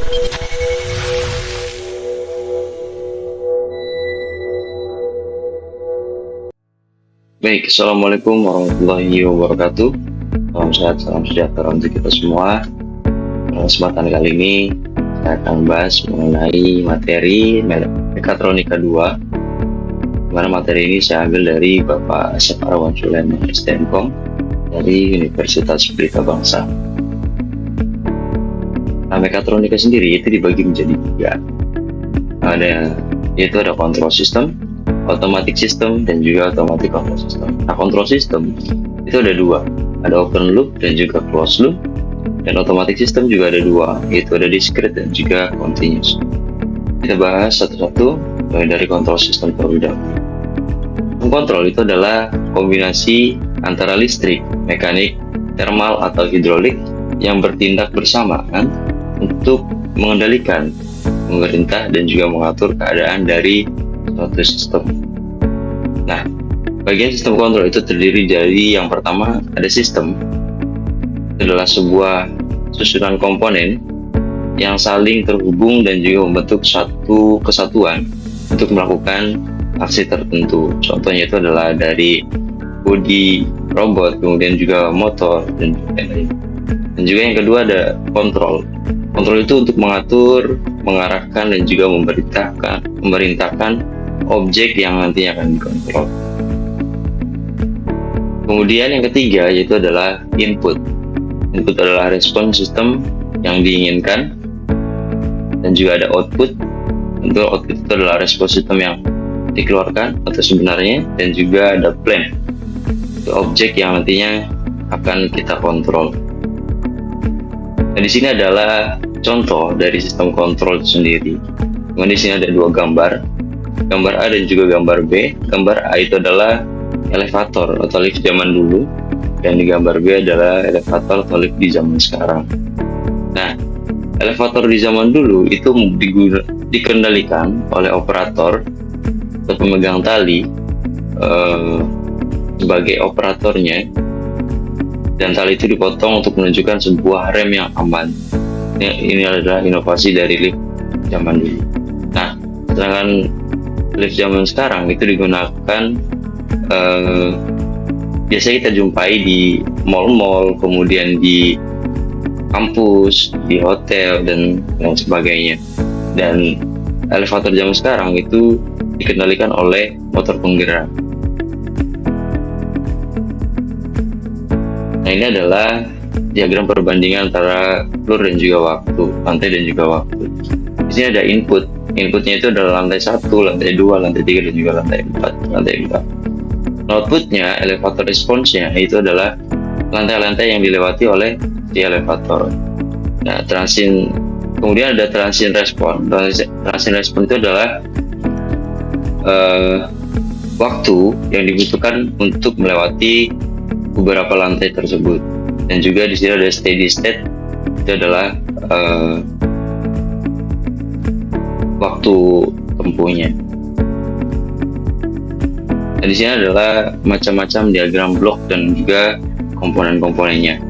Baik, Assalamualaikum warahmatullahi wabarakatuh. Salam sehat, salam sejahtera untuk kita semua. Pada kesempatan kali ini, saya akan membahas mengenai materi Mekatronika 2. Dimana materi ini saya ambil dari Bapak Asep Arwan Sulaiman STMkom dari Universitas Pelita Bangsa. Nah, Mekatronika sendiri itu dibagi menjadi 3. Yaitu ada control system, automatic system, dan juga automatic control system. Nah, control system itu ada 2, ada open loop dan juga closed loop. Dan automatic system juga ada 2, yaitu ada discrete dan juga continuous. Kita bahas satu-satu, mulai dari control system terlebih dahulu. Kontrol itu adalah kombinasi antara listrik, mekanik, thermal atau hidrolik yang bertindak bersamaan untuk mengendalikan, memerintah, dan juga mengatur keadaan dari suatu sistem. Nah, bagian sistem kontrol itu terdiri dari yang pertama ada sistem. Itu adalah sebuah susunan komponen yang saling terhubung dan juga membentuk satu kesatuan untuk melakukan aksi tertentu. Contohnya itu adalah dari bodi robot, kemudian juga motor, dan juga lain-lain. Dan juga yang kedua ada kontrol. Kontrol itu untuk mengatur, mengarahkan, dan juga memerintahkan objek yang nantinya akan dikontrol. Kemudian yang ketiga yaitu adalah input. Input adalah respon sistem yang diinginkan, dan juga ada output. Tentu output itu adalah respon sistem yang dikeluarkan atau sebenarnya, dan juga ada plan. Itu objek yang nantinya akan kita kontrol. Nah, di sini adalah contoh dari sistem kontrol itu sendiri. Kemudian di sini ada 2 gambar A dan juga gambar B. Gambar A itu adalah elevator atau lift zaman dulu, dan di gambar B adalah elevator atau lift di zaman sekarang. Nah, elevator di zaman dulu itu dikendalikan oleh operator atau pemegang tali sebagai operatornya, dan tali itu dipotong untuk menunjukkan sebuah rem yang aman. Ini adalah inovasi dari lift zaman dulu. Nah, sedangkan lift zaman sekarang itu digunakan biasanya kita jumpai di mall-mall, kemudian di kampus, di hotel, dan lain sebagainya. Dan elevator zaman sekarang itu dikendalikan oleh motor penggerak. Nah, ini adalah diagram perbandingan antara floor dan juga waktu, lantai dan juga waktu. Di sini ada input. Inputnya itu adalah lantai 1, lantai 2, lantai 3, dan juga lantai 4. Outputnya, elevator response-nya itu adalah lantai-lantai yang dilewati oleh si elevator. Nah, kemudian ada transient response. Transient response itu adalah waktu yang dibutuhkan untuk melewati beberapa lantai tersebut. Dan juga di sini ada steady state, itu adalah waktu tempuhnya. Dan di sini adalah macam-macam diagram blok dan juga komponen-komponennya.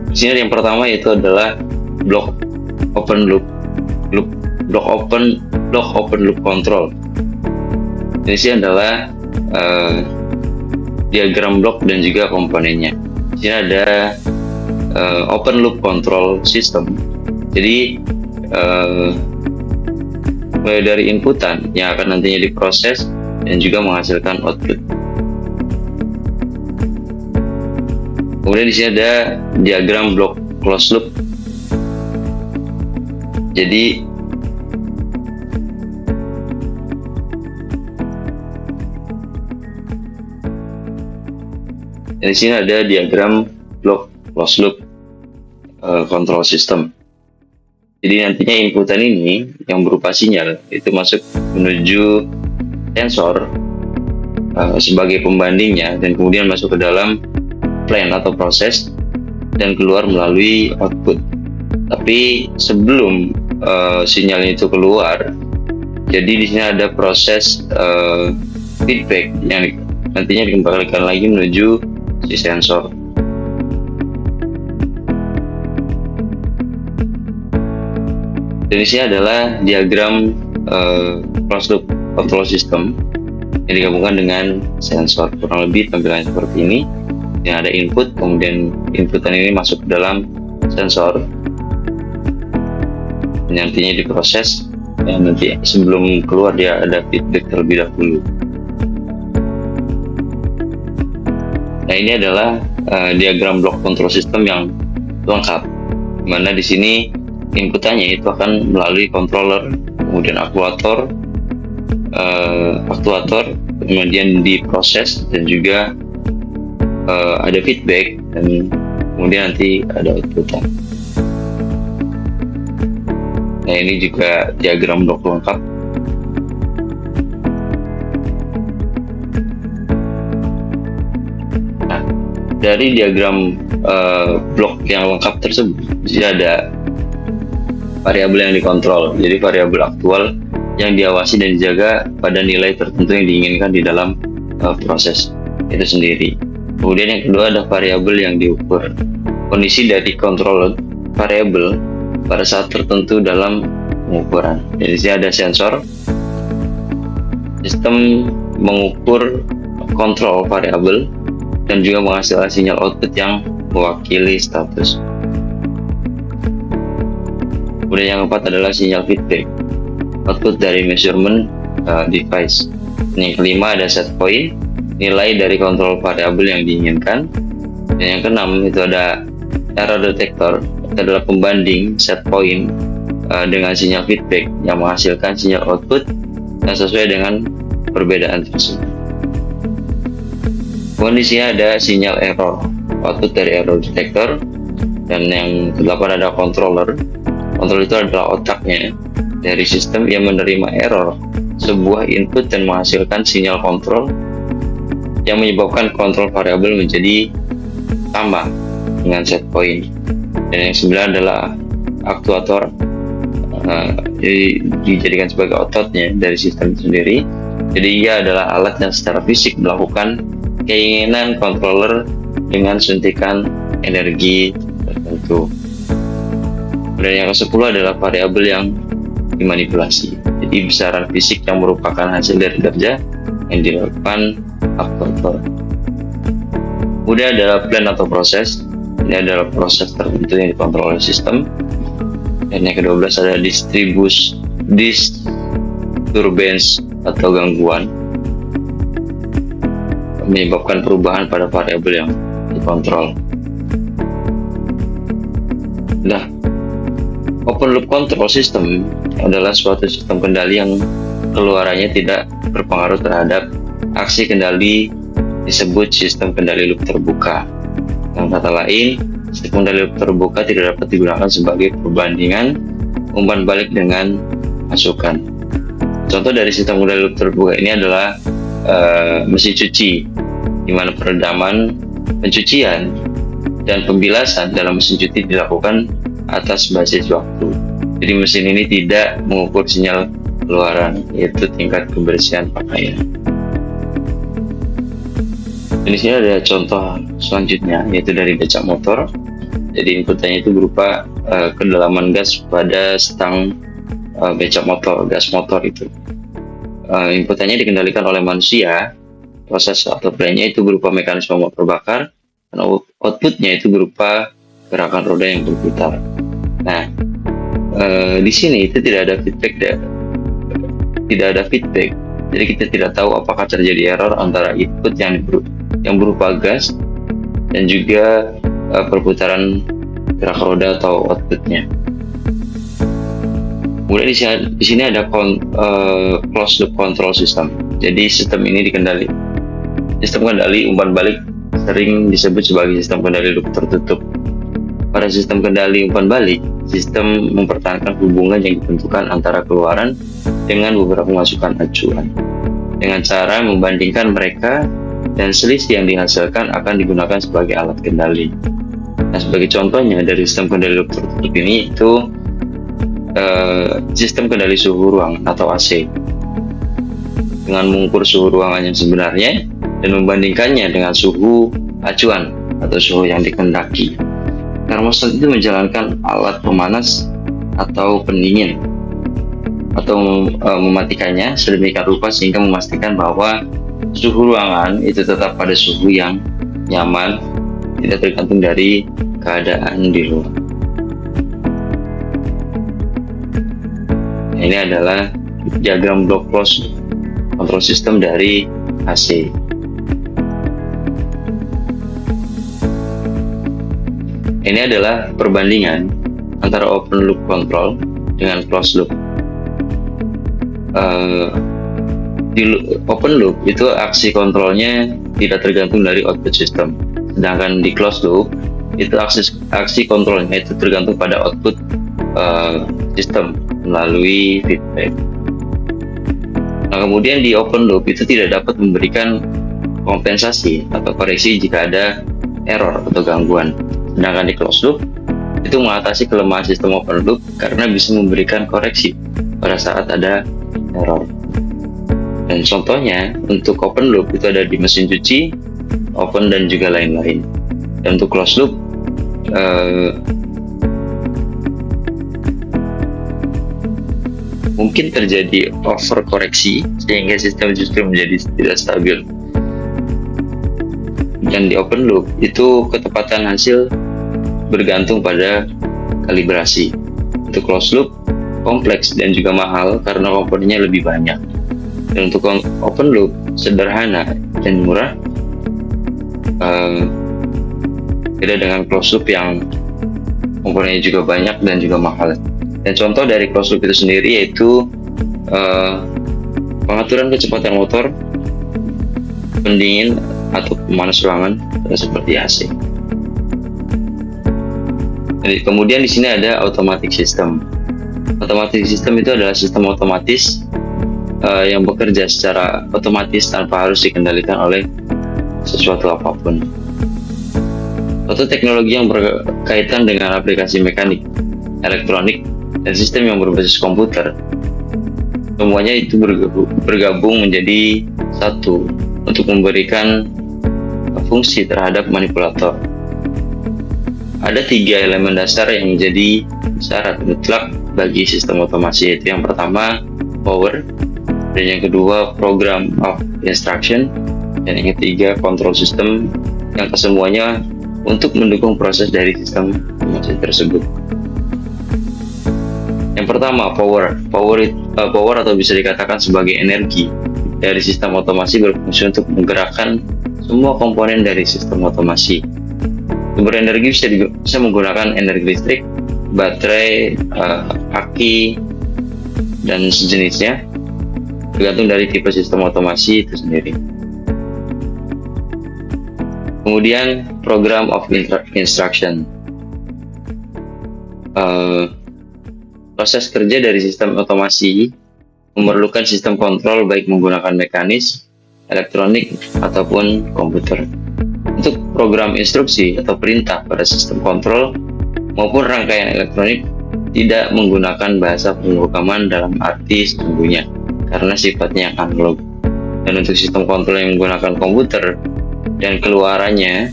Di sini yang pertama yaitu adalah blok open loop control. Di sini adalah diagram blok dan juga komponennya. Di sini ada open loop control system. Jadi mulai dari inputan yang akan nantinya diproses dan juga menghasilkan output. Kemudian di sini ada diagram blok closed loop. Jadi di sini ada diagram blok closed loop control system. Jadi nantinya inputan ini yang berupa sinyal itu masuk menuju sensor sebagai pembandingnya, dan kemudian masuk ke dalam plan atau proses dan keluar melalui output. Tapi sebelum sinyalnya itu keluar, jadi di sini ada proses feedback yang nantinya dikembalikan lagi menuju si sensor. Dan di sini adalah diagram closed loop control system yang digabungkan dengan sensor. Kurang lebih tampilannya seperti ini. Yang ada input, kemudian inputan ini masuk ke dalam sensor, nantinya diproses, dan nanti sebelum keluar dia ada feedback terlebih dahulu. Nah, ini adalah diagram block control system yang lengkap, dimana di sini inputannya itu akan melalui controller, kemudian aktuator, kemudian diproses, dan juga ada feedback, dan kemudian nanti ada outputan. Nah, ini juga diagram blok lengkap. Nah, dari diagram blok yang lengkap tersebut ada variabel yang dikontrol. Jadi variabel aktual yang diawasi dan dijaga pada nilai tertentu yang diinginkan di dalam proses itu sendiri. Kemudian yang kedua ada variabel yang diukur. Kondisi dari kontrol variabel pada saat tertentu dalam pengukuran. Jadi sini ada sensor. Sistem mengukur kontrol variabel dan juga menghasilkan sinyal output yang mewakili status. Kemudian yang keempat adalah sinyal feedback, output dari measurement device. Yang kelima ada set point, nilai dari kontrol variabel yang diinginkan. Dan yang keenam itu ada error detector, itu adalah pembanding set point dengan sinyal feedback yang menghasilkan sinyal output yang sesuai dengan perbedaan tersebut. Kondisinya ada sinyal error, output dari error detector. Dan yang kedelapan ada controller. Controller itu adalah otaknya dari sistem yang menerima error sebuah input dan menghasilkan sinyal kontrol yang menyebabkan kontrol variabel menjadi sama dengan set point. Dan yang sembilan adalah aktuator, jadi dijadikan sebagai ototnya dari sistem itu sendiri. Jadi ia adalah alat yang secara fisik melakukan keinginan controller dengan suntikan energi tertentu. Dan yang ke-10 adalah variabel yang dimanipulasi. Jadi besaran fisik yang merupakan hasil dari kerja yang dilakukan aktuator. Kemudian adalah plan atau proses. Ini adalah proses tertentu yang dikontrol oleh sistem. Dan yang ke-12 ada disturbance atau gangguan, menyebabkan perubahan pada variabel yang dikontrol. Nah, open loop control system adalah suatu sistem kendali yang keluarannya tidak berpengaruh terhadap aksi kendali, disebut sistem kendali loop terbuka. Dengan kata lain, sistem kendali loop terbuka tidak dapat digunakan sebagai perbandingan umpan balik dengan masukan. Contoh dari sistem kendali loop terbuka ini adalah mesin cuci, di mana peredaman, pencucian, dan pembilasan dalam mesin cuci dilakukan atas basis waktu. Jadi mesin ini tidak mengukur sinyal keluaran, yaitu tingkat kebersihan pakaian. Di sini ada contoh selanjutnya, yaitu dari becak motor. Jadi inputannya itu berupa kedalaman gas pada stang becak motor, gas motor itu. Inputannya dikendalikan oleh manusia. Proses atau playnya itu berupa mekanisme motor bakar, dan outputnya itu berupa gerakan roda yang berputar. Nah, di sini itu tidak ada feedback. Jadi kita tidak tahu apakah terjadi error antara input yang berupa gas dan juga perputaran gerak roda atau outputnya. Kemudian di sini ada closed loop control system. Jadi sistem kendali umpan balik sering disebut sebagai sistem kendali loop tertutup. Pada sistem kendali umpan balik, sistem mempertahankan hubungan yang ditentukan antara keluaran dengan beberapa masukan acuan. Dengan cara membandingkan mereka, dan selisih yang dihasilkan akan digunakan sebagai alat kendali. Nah, sebagai contohnya dari sistem kendali loop tertutup ini itu sistem kendali suhu ruangan atau AC. Dengan mengukur suhu ruangan yang sebenarnya dan membandingkannya dengan suhu acuan atau suhu yang dikehendaki. Termostat itu menjalankan alat pemanas atau pendingin, atau mematikannya sedemikian rupa sehingga memastikan bahwa suhu ruangan itu tetap pada suhu yang nyaman, tidak tergantung dari keadaan di luar. Nah, ini adalah diagram block close control system dari AC. Ini adalah perbandingan antara open loop control dengan closed loop. Di open loop itu aksi kontrolnya tidak tergantung dari output system, sedangkan di closed loop itu aksi kontrolnya itu tergantung pada output sistem melalui feedback. Nah, kemudian di open loop itu tidak dapat memberikan kompensasi atau koreksi jika ada error atau gangguan. Sedangkan di closed loop itu mengatasi kelemahan sistem open loop karena bisa memberikan koreksi pada saat ada error. Dan contohnya untuk open loop itu ada di mesin cuci, oven, dan juga lain-lain. Dan untuk closed loop mungkin terjadi overkoreksi sehingga sistem justru menjadi tidak stabil. Dan di open loop itu ketepatan hasil bergantung pada kalibrasi. Untuk closed loop kompleks dan juga mahal karena komponennya lebih banyak. Dan untuk open loop sederhana dan murah, beda dengan closed loop yang komponennya juga banyak dan juga mahal. Dan contoh dari closed loop itu sendiri yaitu pengaturan kecepatan motor, pendingin atau pemanas ruangan seperti AC. Jadi, kemudian di sini ada automatic system. Automatic system itu adalah sistem otomatis yang bekerja secara otomatis tanpa harus dikendalikan oleh sesuatu apapun. Suatu teknologi yang berkaitan dengan aplikasi mekanik, elektronik, dan sistem yang berbasis komputer. Semuanya itu bergabung menjadi satu untuk memberikan fungsi terhadap manipulator. Ada 3 elemen dasar yang menjadi syarat mutlak bagi sistem otomasi, yaitu yang pertama power, dan yang kedua program of instruction, dan yang ketiga control system, yang kesemuanya untuk mendukung proses dari sistem otomasi tersebut. Yang pertama power atau bisa dikatakan sebagai energi dari sistem otomasi berfungsi untuk menggerakkan semua komponen dari sistem otomasi. Sumber energi bisa menggunakan energi listrik, baterai, aki, dan sejenisnya, tergantung dari tipe sistem otomasi itu sendiri. Kemudian program of instruction, proses kerja dari sistem otomasi memerlukan sistem kontrol baik menggunakan mekanis, elektronik, ataupun komputer. Untuk program instruksi atau perintah pada sistem kontrol maupun rangkaian elektronik tidak menggunakan bahasa pemrograman dalam arti sesungguhnya karena sifatnya analog. Dan untuk sistem kontrol yang menggunakan komputer dan keluarannya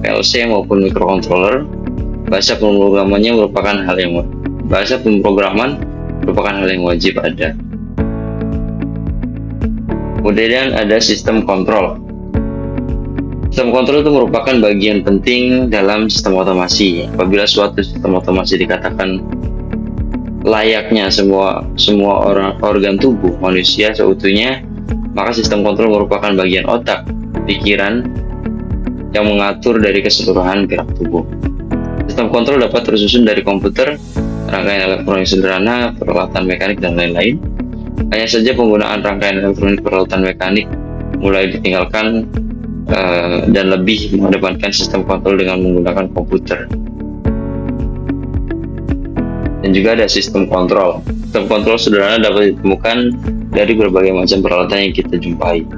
PLC maupun microcontroller, bahasa pemrograman merupakan hal yang wajib ada. Kemudian ada sistem kontrol. Sistem kontrol itu merupakan bagian penting dalam sistem otomasi. Apabila suatu sistem otomasi dikatakan layaknya semua organ tubuh manusia seutuhnya, maka sistem kontrol merupakan bagian otak, pikiran yang mengatur dari keseluruhan gerak tubuh. Sistem kontrol dapat tersusun dari komputer, rangkaian elektronik sederhana, peralatan mekanik, dan lain-lain. Hanya saja penggunaan rangkaian elektronik peralatan mekanik mulai ditinggalkan dan lebih mengedepankan sistem kontrol dengan menggunakan komputer. Dan juga ada sistem kontrol. Sistem kontrol sederhana dapat ditemukan dari berbagai macam peralatan yang kita jumpai.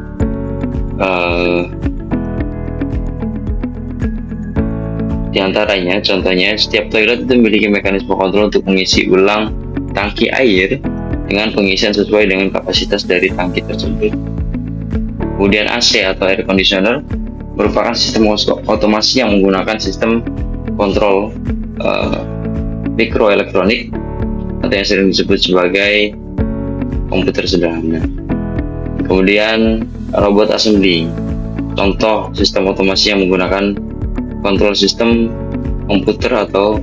Di antaranya, contohnya, setiap toilet itu memiliki mekanisme kontrol untuk mengisi ulang tangki air dengan pengisian sesuai dengan kapasitas dari tangki tersebut. Kemudian AC atau air conditioner merupakan sistem otomasi yang menggunakan sistem kontrol mikroelektronik atau yang sering disebut sebagai komputer sederhana. Kemudian robot assembly, contoh sistem otomasi yang menggunakan kontrol sistem komputer atau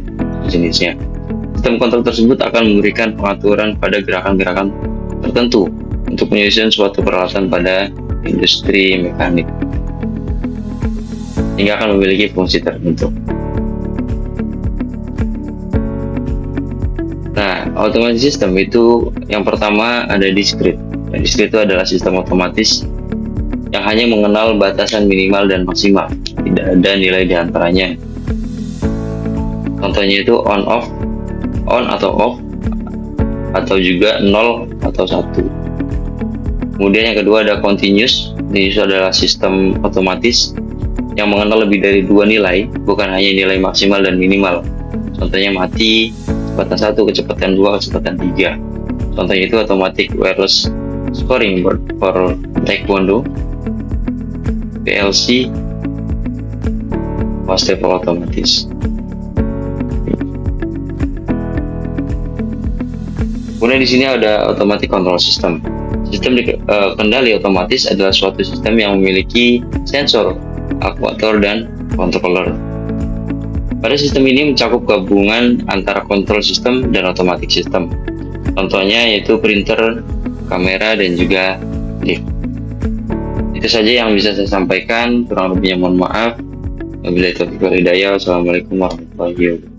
jenisnya. Sistem kontrol tersebut akan memberikan pengaturan pada gerakan-gerakan tertentu untuk menyusun suatu peralatan pada industri mekanik, hingga akan memiliki fungsi tertentu. Nah, automatic system itu yang pertama ada discrete. Discrete itu adalah sistem otomatis yang hanya mengenal batasan minimal dan maksimal, tidak ada nilai di antaranya. Contohnya itu on atau off, atau juga 0 atau 1. Kemudian yang kedua ada continuous. Ini adalah sistem otomatis yang mengenal lebih dari 2 nilai, bukan hanya nilai maksimal dan minimal. Contohnya mati, kecepatan 1, kecepatan 2, kecepatan 3. Contohnya itu automatic wireless scoring for taekwondo, PLC, wastafel otomatis. Kemudian di sini ada automatic control system. Sistem kendali otomatis adalah suatu sistem yang memiliki sensor, aktuator, dan controller. Pada sistem ini mencakup gabungan antara control system dan automatic system. Contohnya yaitu printer, kamera, dan juga lift. Itu saja yang bisa saya sampaikan, kurang lebihnya mohon maaf. Wabillahi taufiq wal hidayah. Wassalamualaikum warahmatullahi wabarakatuh.